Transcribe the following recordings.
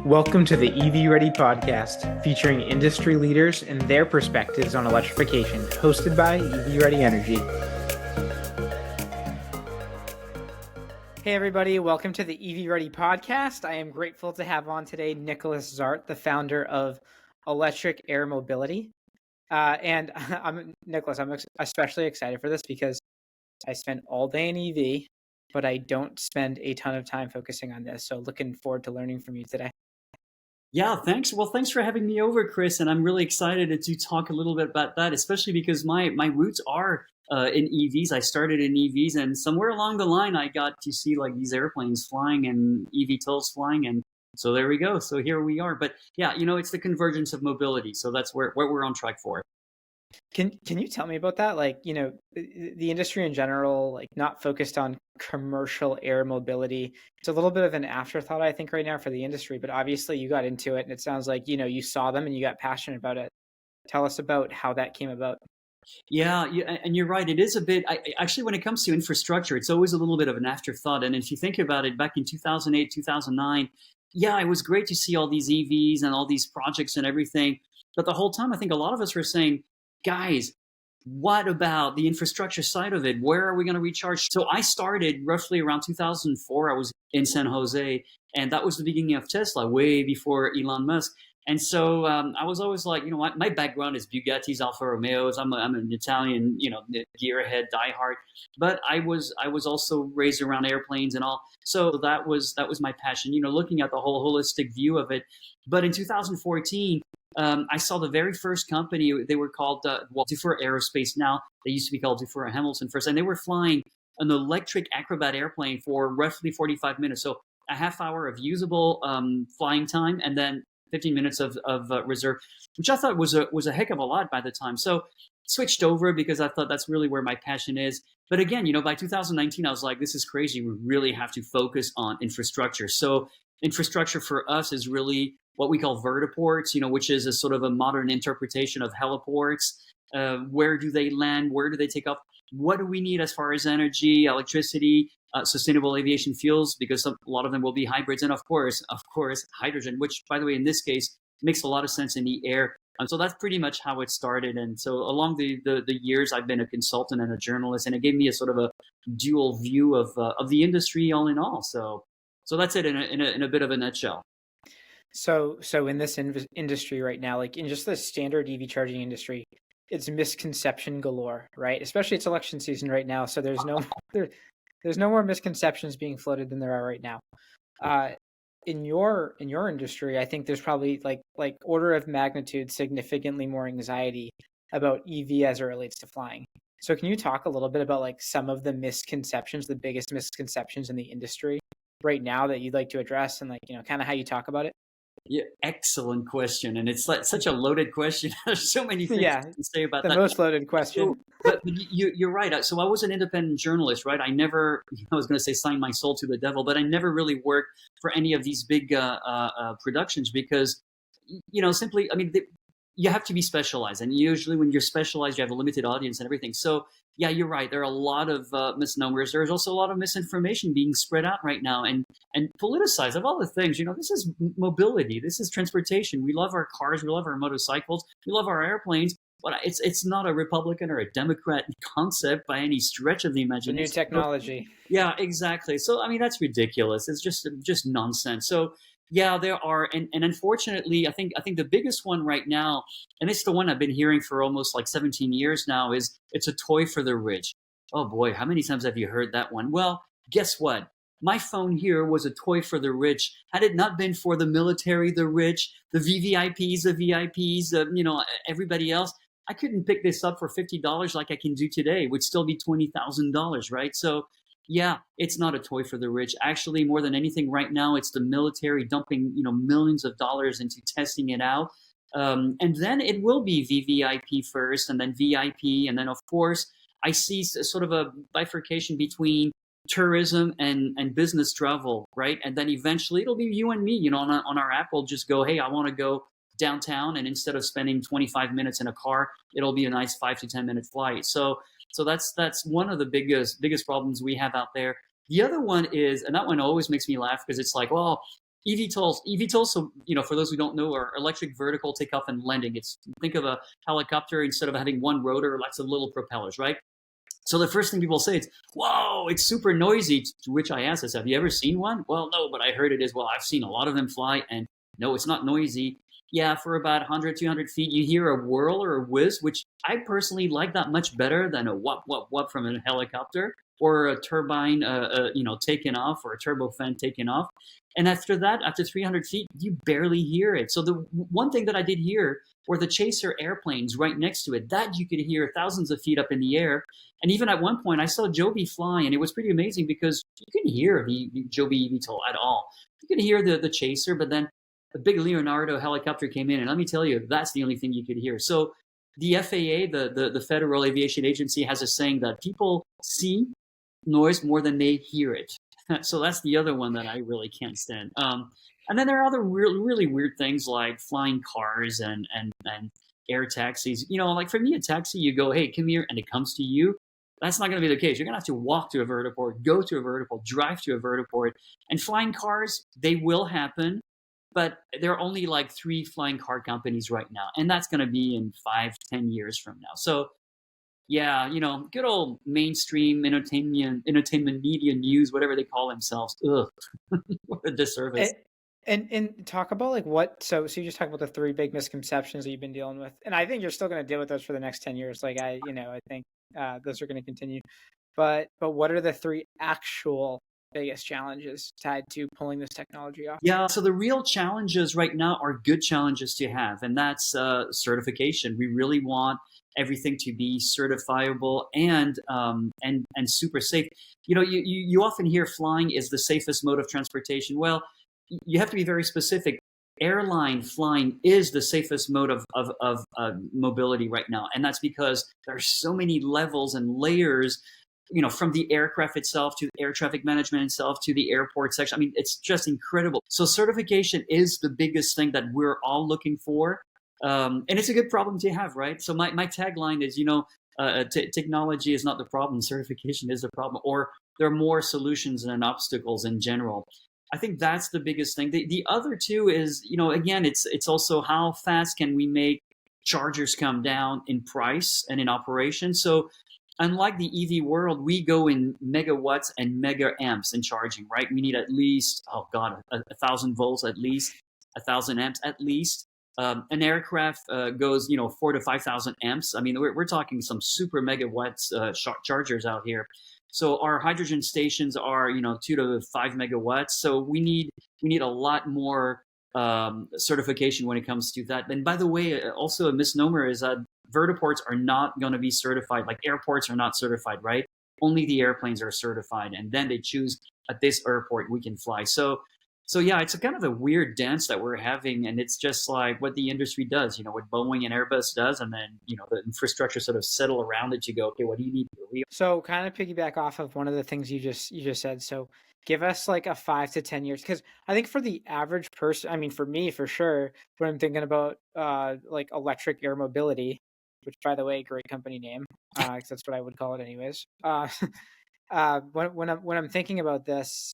Welcome to the EV Ready podcast, featuring industry leaders and their perspectives on electrification, hosted by EV Ready Energy. Hey everybody, welcome to the EV Ready podcast. I am grateful to have on today Nicholas Zart, the founder of Electric Air Mobility. And Nicholas, I'm especially excited for this because I spent all day in EV, but I don't spend a ton of time focusing on this. So looking forward to learning from you today. Yeah, thanks. Well, thanks for having me over, Chris. And I'm really excited to talk a little bit about that, especially because my roots are in EVs. I started in EVs, and somewhere along the line, I got to see like these airplanes flying and eVTOLs flying, and so there we go. So here we are. But yeah, it's the convergence of mobility. So that's what we're on track for. Can you tell me about that? Like, the industry in general, like not focused on commercial air mobility. It's a little bit of an afterthought, I think, right now for the industry, but obviously you got into it and it sounds like, you saw them and you got passionate about it. Tell us about how that came about. Yeah, and you're right. It is a bit, actually, when it comes to infrastructure, it's always a little bit of an afterthought. And if you think about it, back in 2008, 2009, yeah, it was great to see all these EVs and all these projects and everything. But the whole time, I think a lot of us were saying, guys, what about the infrastructure side of it? Where are we going to recharge? So I started roughly around 2004. I was in San Jose, and that was the beginning of Tesla, way before Elon Musk. And so I was always like, my background is Bugattis, Alfa Romeos. I'm an Italian, gearhead, diehard. But I was also raised around airplanes and all. So that was my passion, looking at the whole holistic view of it. But in 2014, I saw the very first company. They were called Dufour Aerospace. Now they used to be called Dufour Hamilton first, and they were flying an electric Acrobat airplane for roughly 45 minutes. So a half hour of usable flying time, and then 15 minutes of reserve, which I thought was a heck of a lot by the time. So switched over because I thought that's really where my passion is. But again, by 2019, I was like, this is crazy. We really have to focus on infrastructure. So infrastructure for us is really what we call vertiports, which is a sort of a modern interpretation of heliports. Where do they land? Where do they take off? What do we need as far as energy, electricity, sustainable aviation fuels? Because a lot of them will be hybrids, and of course, hydrogen, which, by the way, in this case, makes a lot of sense in the air. And so that's pretty much how it started. And so along the years, I've been a consultant and a journalist, and it gave me a sort of a dual view of the industry all in all. So that's it in a bit of a nutshell. So in this industry right now, like in just the standard EV charging industry, it's misconception galore, right? Especially it's election season right now, so there's no more misconceptions being floated than there are right now. In your industry, I think there's probably like order of magnitude significantly more anxiety about EV as it relates to flying. So can you talk a little bit about like some of the misconceptions, the biggest misconceptions in the industry right now that you'd like to address, and like kind of how you talk about it? Yeah, excellent question, and it's like such a loaded question. There's so many things to say about that. The most loaded question. But you're right. So I was an independent journalist, right? I never, I was going to say, sign my soul to the devil, but I never really worked for any of these big productions because, simply, I mean, you have to be specialized, and usually when you're specialized, you have a limited audience and everything. So yeah, you're right. There are a lot of misnomers. There's also a lot of misinformation being spread out right now and politicized. Of all the things, this is mobility. This is transportation. We love our cars. We love our motorcycles. We love our airplanes. But it's not a Republican or a Democrat concept by any stretch of the imagination. The new technology. Yeah, exactly. So I mean, that's ridiculous. It's just nonsense. So yeah, there are, and unfortunately, I think the biggest one right now, and it's the one I've been hearing for almost like 17 years now, is it's a toy for the rich. Oh boy, how many times have you heard that one? Well, guess what? My phone here was a toy for the rich. Had it not been for the military, the rich, the VVIPs, the VIPs, everybody else, I couldn't pick this up for $50 like I can do today. It would still be $20,000, right? So yeah, it's not a toy for the rich. Actually, more than anything right now, it's the military dumping, millions of dollars into testing it out. And then it will be VVIP first, and then VIP. And then, of course, I see sort of a bifurcation between tourism and business travel, right? And then eventually it'll be you and me, on our app, we'll just go, hey, I want to go downtown. And instead of spending 25 minutes in a car, it'll be a nice 5 to 10 minute flight. So that's one of the biggest problems we have out there. The other one is, and that one always makes me laugh because it's like, well, eVTOLs. So for those who don't know, are electric vertical takeoff and landing. It's think of a helicopter instead of having one rotor, lots of little propellers, right? So the first thing people say is, "Whoa, it's super noisy." To which I ask, "Have you ever seen one?" "Well, no, but I heard it is." "Well, I've seen a lot of them fly, and no, it's not noisy." Yeah, for about 100, 200 feet, you hear a whirl or a whiz, which I personally like that much better than a whoop, whoop, whoop from a helicopter or a turbine, taking off, or a turbofan taking off. And after that, after 300 feet, you barely hear it. So the one thing that I did hear were the chaser airplanes right next to it. That you could hear thousands of feet up in the air. And even at one point, I saw Joby fly, and it was pretty amazing because you couldn't hear the Joby eVTOL at all. You could hear the chaser, but then a big Leonardo helicopter came in, and let me tell you, that's the only thing you could hear. So the FAA, the Federal Aviation Agency, has a saying that people see noise more than they hear it. So that's the other one that I really can't stand. And then there are other really weird things like flying cars and air taxis. Like for me, a taxi, you go, "Hey, come here," and it comes to you. That's not going to be the case. You're going to have to walk to a vertiport, go to a vertiport, drive to a vertiport. And flying cars, they will happen, but there are only like 3 flying car companies right now, and that's going to be in 5-10 years from now. So yeah, good old mainstream entertainment media news, whatever they call themselves. Ugh, what a disservice. And talk about like what so you just talk about the 3 big misconceptions that you've been dealing with, and I think you're still going to deal with those for the next 10 years. Like I think those are going to continue. But what are the 3 actual biggest challenges tied to pulling this technology off? Yeah, so the real challenges right now are good challenges to have, and that's certification. We really want everything to be certifiable and super safe. You often hear flying is the safest mode of transportation. Well, you have to be very specific. Airline flying is the safest mode of mobility right now, and that's because there's so many levels and layers, from the aircraft itself to air traffic management itself to the airport section. I mean, it's just incredible. So certification is the biggest thing that we're all looking for, and it's a good problem to have, right? So my tagline is, technology is not the problem, certification is the problem, or there are more solutions than obstacles in general. I think that's the biggest thing. The other two is, again, it's also how fast can we make chargers come down in price and in operation. So unlike the EV world, we go in megawatts and mega amps in charging, right? We need at least, oh God, 1,000 volts at least, 1,000 amps at least. An aircraft goes, 4,000 to 5,000 amps. I mean, we're talking some super megawatts chargers out here. So our hydrogen stations are, 2 to 5 megawatts. So we need a lot more certification when it comes to that. And by the way, also a misnomer is that vertiports are not going to be certified. Like airports are not certified, right? Only the airplanes are certified, and then they choose at this airport we can fly. So yeah, it's a kind of a weird dance that we're having, and it's just like what the industry does, what Boeing and Airbus does, and then the infrastructure sort of settle around it. You go, okay, what do you need? So kind of piggyback off of one of the things you just said. So give us like a 5 to 10 years, because I think for the average person, I mean for me for sure, when I'm thinking about like electric air mobility, which by the way, great company name, because that's what I would call it anyways. When I'm thinking about this,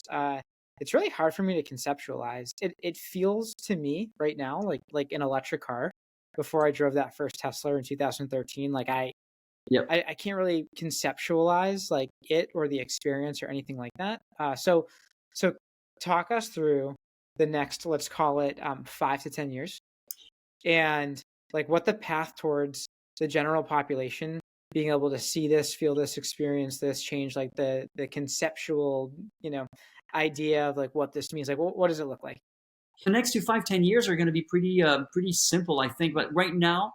it's really hard for me to conceptualize. It feels to me right now like an electric car. Before I drove that first Tesla in 2013, like Yep. I can't really conceptualize like it or the experience or anything like that. So talk us through the next, let's call it 5 to 10 years, and like what the path towards the general population being able to see this, feel this, experience this change, like the conceptual, idea of like what this means. Like what does it look like? The next 5-10 years are going to be pretty simple, I think. But right now,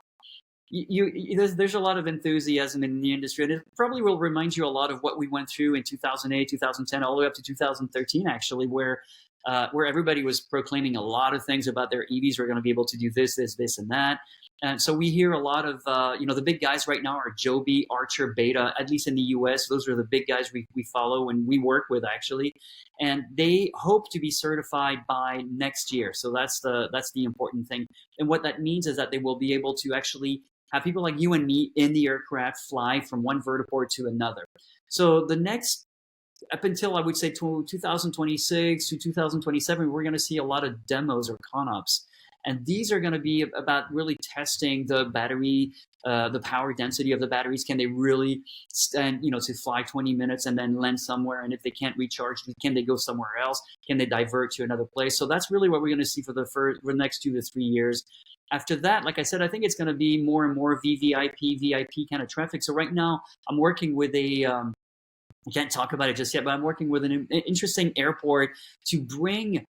there's a lot of enthusiasm in the industry, and it probably will remind you a lot of what we went through in 2008, 2010, all the way up to 2013, actually, where everybody was proclaiming a lot of things about their EVs were going to be able to do this, and that. And so we hear a lot of, the big guys right now are Joby, Archer, Beta, at least in the US. Those are the big guys we follow and we work with, actually. And they hope to be certified by next year. So that's the important thing. And what that means is that they will be able to actually have people like you and me in the aircraft fly from one vertiport to another. So the next up until I would say 2026 to 2027, we're going to see a lot of demos or con-ops. And these are going to be about really testing the battery, the power density of the batteries. Can they really stand, to fly 20 minutes and then land somewhere? And if they can't recharge, can they go somewhere else? Can they divert to another place? So that's really what we're going to see for the next 2 to 3 years. After that, like I said, I think it's going to be more and more VVIP, VIP kind of traffic. So right now, I'm working with I can't talk about it just yet, but I'm working with an interesting airport to bring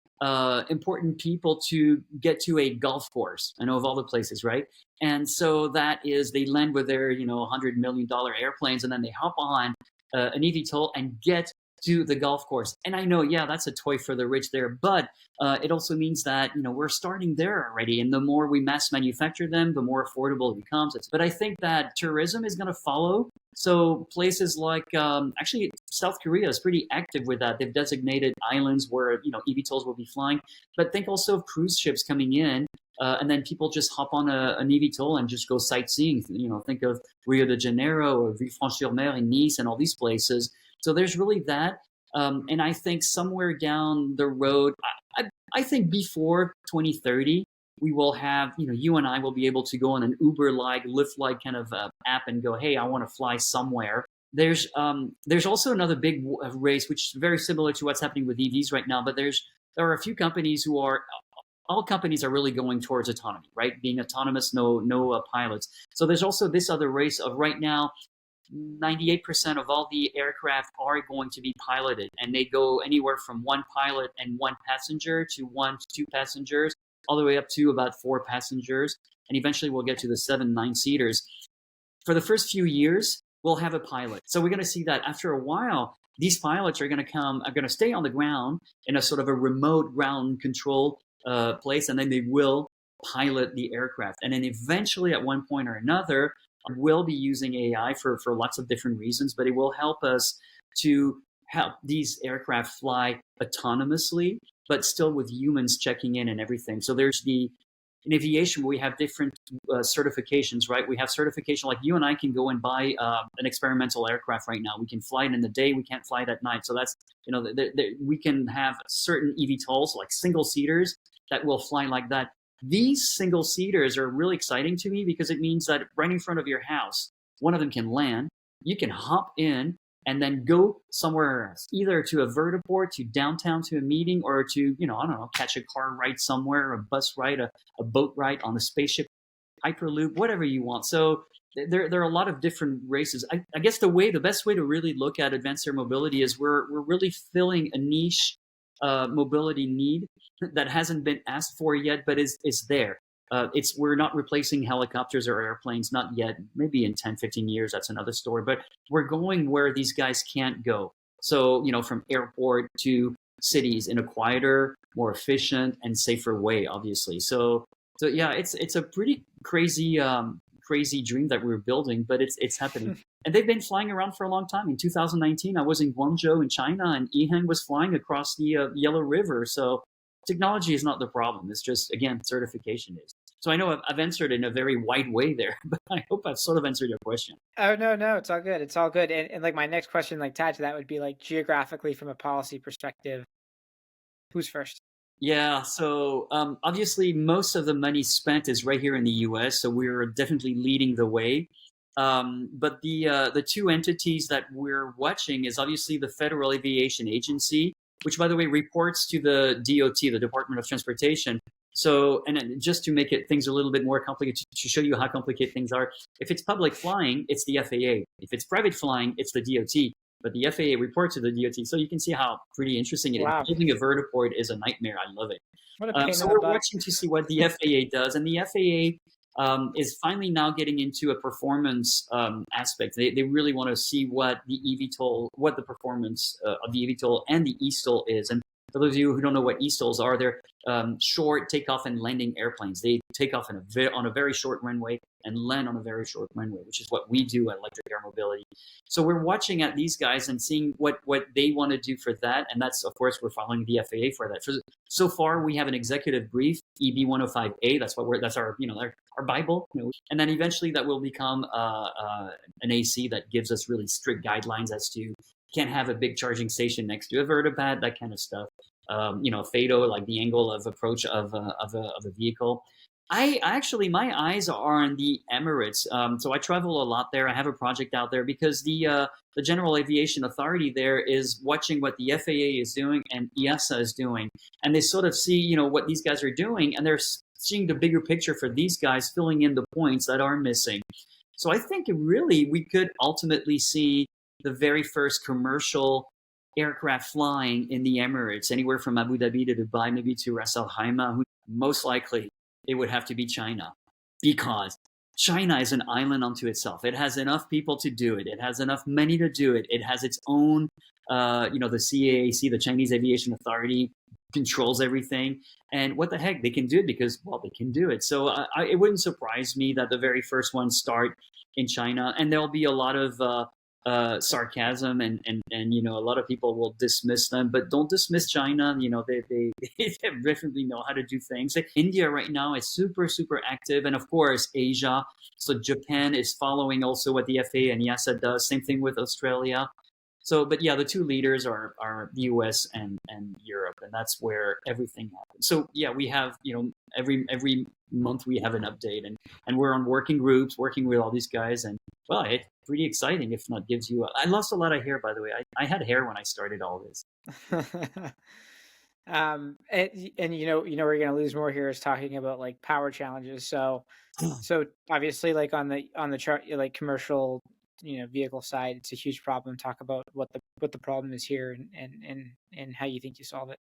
important people to get to a golf course. I know of all the places, right? And so that is, they land with their, $100 million airplanes, and then they hop on an eVTOL and get to the golf course. And I know, yeah, that's a toy for the rich there, but it also means that, we're starting there already. And the more we mass manufacture them, the more affordable it becomes. But I think that tourism is going to follow. So places like, actually, South Korea is pretty active with that. They've designated islands where, eVTOLs will be flying. But think also of cruise ships coming in, and then people just hop on an eVTOL and just go sightseeing. Think of Rio de Janeiro or Villefranche-sur-Mer in Nice and all these places. So there's really that. And I think somewhere down the road, I think before 2030, we will have, you and I will be able to go on an Uber-like, Lyft-like kind of app and go, hey, I want to fly somewhere. There's also another big race, which is very similar to what's happening with EVs right now. But there are a few companies all companies are really going towards autonomy, right? Being autonomous, no pilots. So there's also this other race of right now, 98% of all the aircraft are going to be piloted, and they go anywhere from one pilot and one passenger to 1 to 2 passengers, all the way up to about 4 passengers. And eventually we'll get to the 7, 9 seaters. For the first few years, we'll have a pilot. So we're going to see that after a while, these pilots are going to stay on the ground in a sort of a remote ground control place, and then they will pilot the aircraft. And then eventually at one point or another, we'll be using AI for lots of different reasons, but it will help us to help these aircraft fly autonomously, but still with humans checking in and everything. So in aviation, we have different certifications, right? We have certification, like you and I can go and buy an experimental aircraft right now. We can fly it in the day, we can't fly it at night. So that's, we can have certain eVTOLs, like single seaters, that will fly like that. These single seaters are really exciting to me because it means that right in front of your house, one of them can land, you can hop in and then go somewhere else, either to a vertiport, to downtown, to a meeting, or to, I don't know, catch a car ride somewhere, a bus ride, a boat ride on a spaceship, Hyperloop, whatever you want. So there are a lot of different races. I guess the best way to really look at advanced air mobility is we're really filling a niche mobility need that hasn't been asked for yet, but is there. We're not replacing helicopters or airplanes, not yet. Maybe in 10, 15 years, that's another story. But we're going where these guys can't go. So, from airport to cities in a quieter, more efficient, and safer way, obviously. So yeah, it's a pretty crazy dream that we're building, but it's happening. And they've been flying around for a long time. In 2019, I was in Guangzhou in China, and Nihan was flying across the Yellow River. So technology is not the problem. It's just, again, certification is. So I know I've answered in a very wide way there, but I hope I've sort of answered your question. Oh, no, it's all good. It's all good. And like my next question, like tied to that, would be like geographically from a policy perspective, who's first? Yeah, so obviously most of the money spent is right here in the US, so we're definitely leading the way. But the two entities that we're watching is obviously the Federal Aviation Agency, which, by the way, reports to the DOT, the Department of Transportation. So, and just to make things a little bit more complicated, to show you how complicated things are, if it's public flying, it's the FAA. If it's private flying, it's the DOT. But the FAA reports to the DOT. So you can see how pretty interesting it is. Wow. Building a vertiport is a nightmare. I love it. What a pain so in the we're butt. watching to see what the FAA does. And the FAA is finally now getting into a performance aspect. They really want to see what the performance of the eVTOL and the eSTOL is. And for those of you who don't know what eSTOLs are, they're short takeoff and landing airplanes. They take off on a very short runway and land on a very short runway, which is what we do at Electric Air Mobility. So we're watching at these guys and seeing what they want to do for that. And that's, of course, we're following the FAA for that. So far, we have an executive brief, EB 105A. That's our Bible. And then eventually that will become an AC that gives us really strict guidelines as to can't have a big charging station next to a vertipad, that kind of stuff. FATO, like the angle of approach of a vehicle. I actually, my eyes are on the Emirates. So I travel a lot there. I have a project out there because the General Aviation Authority there is watching what the FAA is doing and EASA is doing, and they sort of see what these guys are doing, and they're seeing the bigger picture for these guys, filling in the points that are missing. So I think really we could ultimately see the very first commercial aircraft flying in the Emirates, anywhere from Abu Dhabi to Dubai, maybe to Ras Al Khaimah. Most likely, it would have to be China, because China is an island unto itself. It has enough people to do it. It has enough money to do it. It has its own, the CAAC, the Chinese Aviation Authority, controls everything. And what the heck, they can do it because, well, they can do it. So it wouldn't surprise me that the very first ones start in China, and there'll be a lot of sarcasm, and a lot of people will dismiss them, but don't dismiss China. They definitely know how to do things. Like India right now is super active, and of course Asia. So Japan is following also what the FAA and EASA does. Same thing with Australia. So, but yeah, the two leaders are the US and Europe, and that's where everything happens. So yeah, we have every month we have an update, and we're on working groups, working with all these guys, and well, it's pretty exciting. If not, gives you. I lost a lot of hair, by the way. I had hair when I started all this. And we're gonna lose more here is talking about like power challenges. So obviously, like on the chart, like commercial vehicle side, it's a huge problem. Talk about what the problem is here, and how you think you solve it.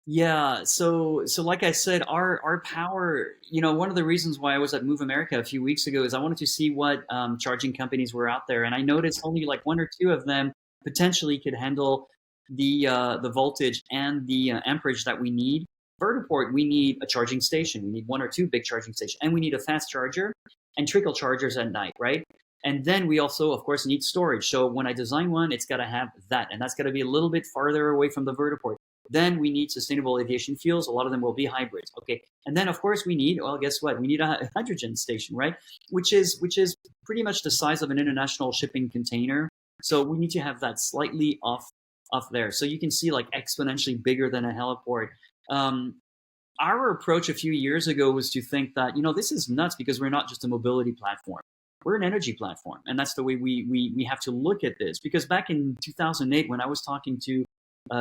Yeah, so like I said, our power, one of the reasons why I was at Move America a few weeks ago is I wanted to see what charging companies were out there, and I noticed only like one or two of them potentially could handle the voltage and the amperage that we need. Vertiport, we need a charging station. We need one or two big charging stations, and we need a fast charger and trickle chargers at night, right? And then we also, of course, need storage. So when I design one, it's got to have that, and that's got to be a little bit farther away from the vertiport. Then we need sustainable aviation fuels. A lot of them will be hybrids. Okay. And then of course we need, well, guess what? We need a hydrogen station, right? Which is pretty much the size of an international shipping container. So we need to have that slightly off there. So you can see like exponentially bigger than a heliport. Our approach a few years ago was to think that, this is nuts because we're not just a mobility platform. We're an energy platform. And that's the way we have to look at this. Because back in 2008, when I was talking to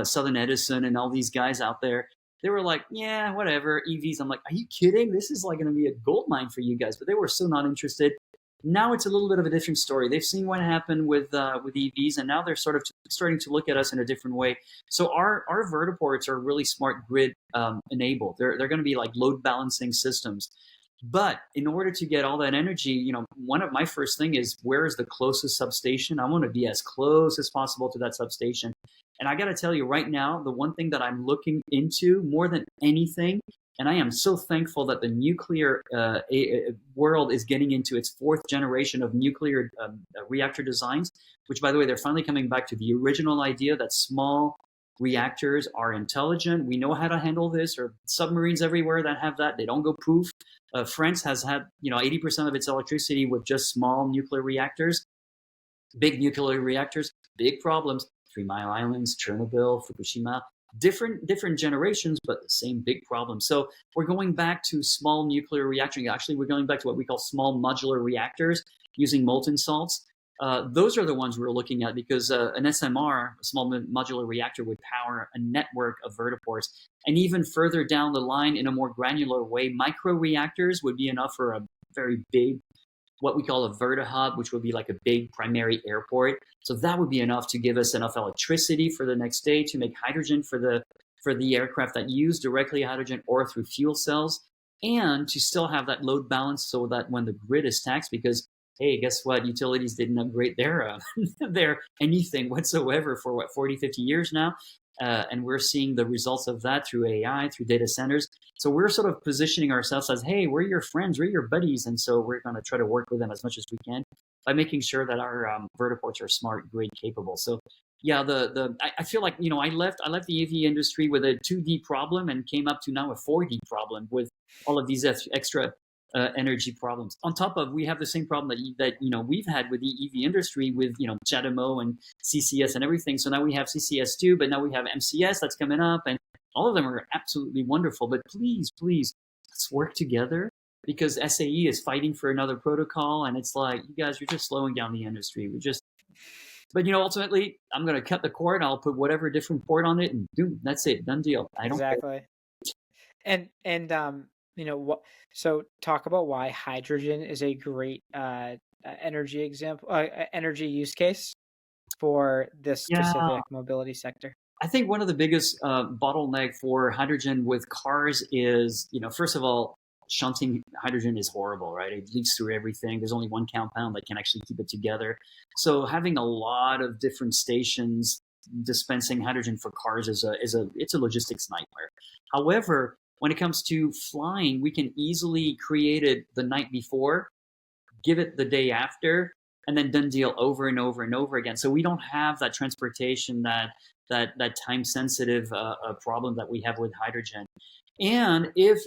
Southern Edison and all these guys out there, they were like, yeah, whatever, EVs. I'm like, are you kidding? This is like going to be a gold mine for you guys. But they were so not interested. Now it's a little bit of a different story. They've seen what happened with EVs, and now they're sort of starting to look at us in a different way. So our vertiports are really smart grid enabled. They're going to be like load balancing systems. But in order to get all that energy, one of my first thing is, where is the closest substation? I want to be as close as possible to that substation. And I got to tell you right now, the one thing that I'm looking into more than anything, and I am so thankful that the nuclear world is getting into its fourth generation of nuclear reactor designs, which, by the way, they're finally coming back to the original idea that small reactors are intelligent. We know how to handle this. Or submarines everywhere that have that. They don't go poof. France has had 80% of its electricity with just small nuclear reactors. Big nuclear reactors, big problems. 3 Mile Islands, Chernobyl, Fukushima, different generations, but the same big problem. So we're going back to small nuclear reactors. Actually, we're going back to what we call small modular reactors using molten salts. Those are the ones we're looking at, because an SMR, a small modular reactor, would power a network of vertiports. And even further down the line, in a more granular way, micro reactors would be enough for a very big, what we call a vertihub, which would be like a big primary airport. So that would be enough to give us enough electricity for the next day to make hydrogen for the aircraft that use directly hydrogen or through fuel cells, and to still have that load balance so that when the grid is taxed, because hey, guess what? Utilities didn't upgrade their anything whatsoever for 40, 50 years now. And we're seeing the results of that through AI, through data centers. So we're sort of positioning ourselves as, hey, we're your friends, we're your buddies. And so we're going to try to work with them as much as we can by making sure that our vertiports are smart grid capable. So yeah, I feel like, I left the AV industry with a 2D problem and came up to now a 4D problem with all of these extra energy problems. On top of, we have the same problem that we've had with the EV industry with CHAdeMO and CCS and everything. So now we have CCS2, but now we have MCS that's coming up, and all of them are absolutely wonderful. But please, please, let's work together, because SAE is fighting for another protocol, and it's like, you guys, you're just slowing down the industry. But ultimately, I'm going to cut the cord. I'll put whatever different port on it, and boom, that's it, done deal. I don't care. Exactly. And what? So talk about why hydrogen is a great energy energy use case for this specific mobility sector. I think one of the biggest bottleneck for hydrogen with cars is, first of all, shunting hydrogen is horrible, right? It leaks through everything. There's only one compound that can actually keep it together. So having a lot of different stations dispensing hydrogen for cars it's a logistics nightmare. However, when it comes to flying, we can easily create it the night before, give it the day after, and then done deal over and over and over again. So we don't have that transportation, that time sensitive problem that we have with hydrogen. And if,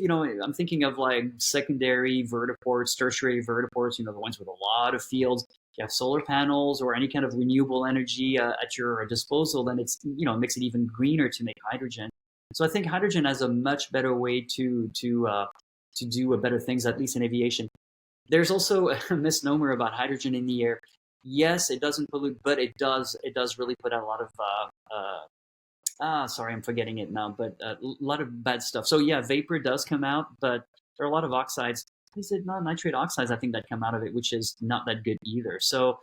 I'm thinking of like secondary vertiports, tertiary vertiports, the ones with a lot of fields, you have solar panels or any kind of renewable energy at your disposal, then it makes it even greener to make hydrogen. So I think hydrogen has a much better way to do better things, at least in aviation. There's also a misnomer about hydrogen in the air. Yes, it doesn't pollute, but it does really put out a lot of sorry, I'm forgetting it now, but a lot of bad stuff. So yeah, vapor does come out, but there are a lot of oxides. Is it not nitrate oxides? I think that come out of it, which is not that good either. So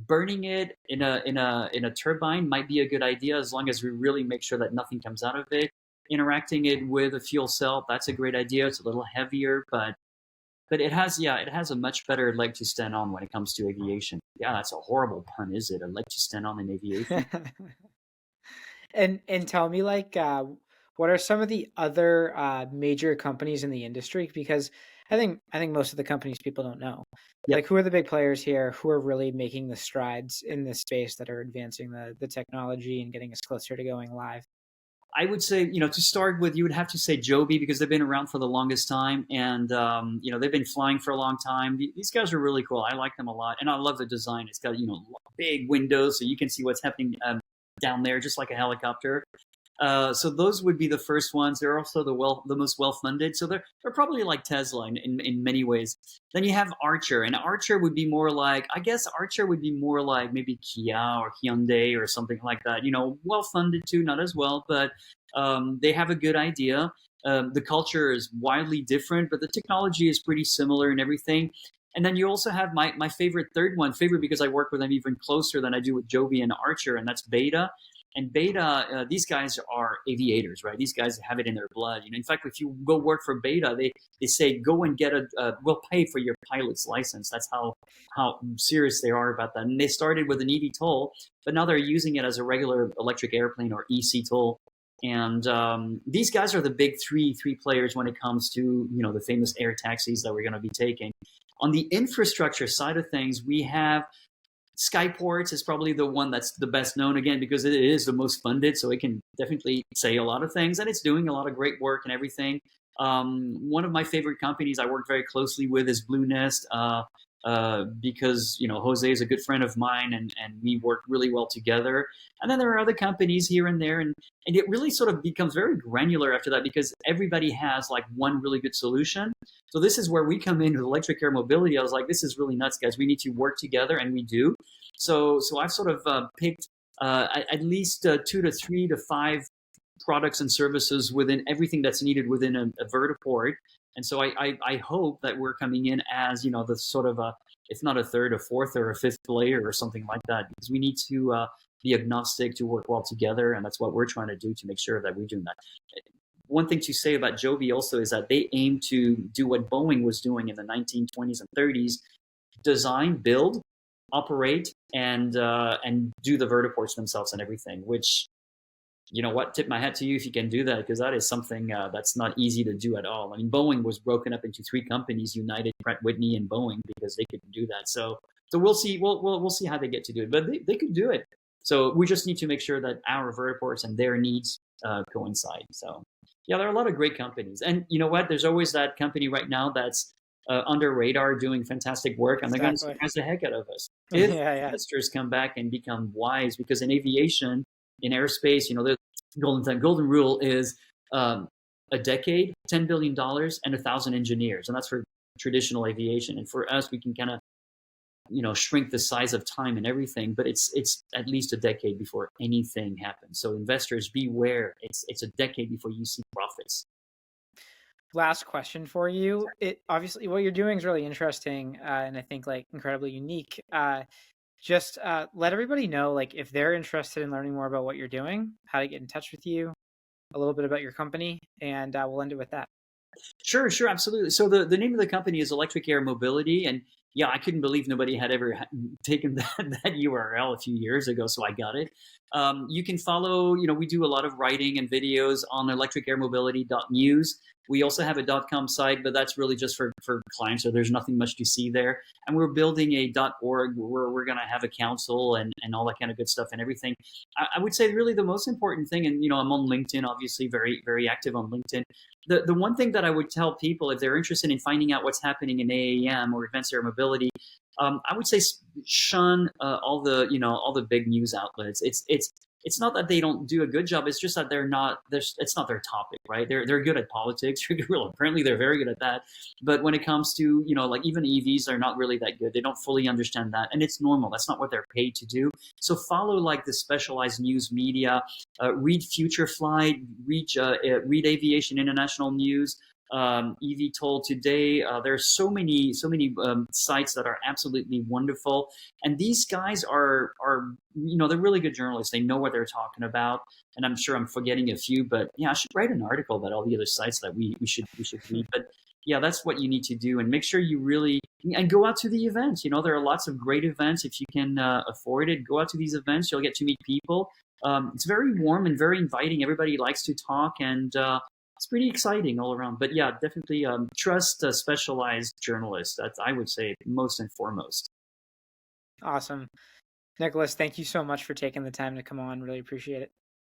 burning it in a turbine might be a good idea, as long as we really make sure that nothing comes out of it. Interacting it with a fuel cell, that's a great idea. It's a little heavier, but it has a much better leg to stand on when it comes to aviation. Yeah, that's a horrible pun, is it? A leg to stand on in aviation. And tell me, like, what are some of the other major companies in the industry? Because I think most of the companies people don't know. Yep. Like, who are the big players here who are really making the strides in this space that are advancing the technology and getting us closer to going live? I would say, to start with, you would have to say Joby, because they've been around for the longest time, and they've been flying for a long time. These guys are really cool. I like them a lot, and I love the design. It's got big windows, so you can see what's happening down there, just like a helicopter. So those would be the first ones. They're also the most well-funded. So they're probably like Tesla in many ways. Then you have Archer, and Archer would be more like, maybe Kia or Hyundai or something like that. Well-funded too, not as well, but they have a good idea. The culture is wildly different, but the technology is pretty similar and everything. And then you also have my favorite third one, because I work with them even closer than I do with Joby and Archer, and that's Beta. And Beta, these guys are aviators, right? These guys have it in their blood. In fact, if you go work for Beta, they say, go and get we'll pay for your pilot's license. That's how serious they are about that. And they started with an eVTOL, but now they're using it as a regular electric airplane or eCTOL. And these guys are the big three players when it comes to the famous air taxis that we're going to be taking. On the infrastructure side of things, we have Skyports is probably the one that's the best known, again, because it is the most funded, so it can definitely say a lot of things, and it's doing a lot of great work and everything. One of my favorite companies I work very closely with is Blue Nest, because Jose is a good friend of mine, and we work really well together. And then there are other companies here and there, and it really sort of becomes very granular after that, because everybody has like one really good solution. So this is where we come in with electric air mobility. I was like, this is really nuts, guys. We need to work together, and we do. So I've sort of picked at least 2 to 3 to 5 products and services within everything that's needed within a vertiport. And so I hope that we're coming in as, the sort of if not a third, a fourth, or a fifth player or something like that, because we need to be agnostic, to work well together. And that's what we're trying to do to make sure that we're doing that. One thing to say about Joby also is that they aim to do what Boeing was doing in the 1920s and 30s, design, build, operate, and do the vertiports themselves and everything, which, tip my hat to you if you can do that, because that is something that's not easy to do at all. I mean, Boeing was broken up into 3 companies, United, Pratt Whitney, and Boeing, because they couldn't do that. So we'll see. We'll see how they get to do it, but they could do it. So we just need to make sure that our vertiports and their needs coincide. So yeah, there are a lot of great companies, and you know what? There's always that company right now that's under radar doing fantastic work, and they're going to Exactly. surprise the heck out of us if Yeah, yeah. investors come back and become wise. Because in aviation, in aerospace, the golden rule is a decade, $10 billion, and 1,000 engineers, and that's for traditional aviation. And for us, we can kind of shrink the size of time and everything, but it's at least a decade before anything happens. So investors, beware. It's a decade before you see profits. Last question for you. It obviously what you're doing is really interesting, and I think like incredibly unique. Just let everybody know, like, if they're interested in learning more about what you're doing, how to get in touch with you, a little bit about your company, and we'll end it with that. Sure, absolutely. So the name of the company is Electric Air Mobility, and yeah, I couldn't believe nobody had ever taken that URL a few years ago, so I got it. You can follow, we do a lot of writing and videos on electricairmobility.news. We also have a .com site, but that's really just for clients, so there's nothing much to see there. And we're building a .org where we're going to have a council and all that kind of good stuff and everything. I would say really the most important thing, and I'm on LinkedIn, obviously very, very active on LinkedIn. The one thing that I would tell people if they're interested in finding out what's happening in AAM or advanced air mobility, I would say shun all the big news outlets. It's not that they don't do a good job. It's just that it's not their topic, right? They're good at politics. Well, apparently they're very good at that. But when it comes to, like even EVs, they're not really that good. They don't fully understand that. And it's normal. That's not what they're paid to do. So follow like the specialized news media, read Future Flight, read Aviation International News, eVTOL Today. There's so many sites that are absolutely wonderful, and these guys are they're really good journalists. They know what they're talking about, and I'm sure I'm forgetting a few, but yeah, I should write an article about all the other sites that we should read. But yeah, that's what you need to do, and make sure you really and go out to the events. There are lots of great events if you can afford it. Go out to these events. You'll get to meet people. It's very warm and very inviting. Everybody likes to talk, and it's pretty exciting all around. But yeah, definitely trust specialized journalists. That's, I would say, most and foremost. Awesome. Nicholas, thank you so much for taking the time to come on. Really appreciate it.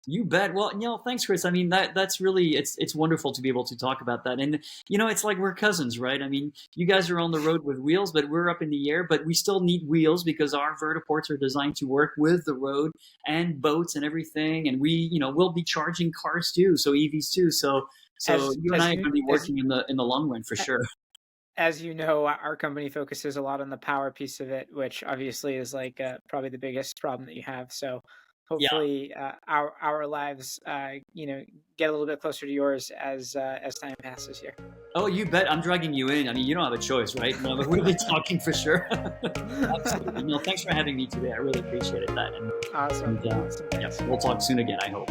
You bet. Well, thanks, Chris. I mean, that's really, it's wonderful to be able to talk about that. And, it's like we're cousins, right? I mean, you guys are on the road with wheels, but we're up in the air, but we still need wheels because our vertiports are designed to work with the road and boats and everything. And we'll be charging cars too. So EVs too. So you and I are going to be working in the long run for sure. As you know, our company focuses a lot on the power piece of it, which obviously is like probably the biggest problem that you have. So hopefully our lives, get a little bit closer to yours as time passes here. Oh, you bet. I'm dragging you in. I mean, you don't have a choice, right? No, but we'll be talking for sure. Absolutely. No, thanks for having me today. I really appreciated that. Awesome. Yes, we'll talk soon again, I hope.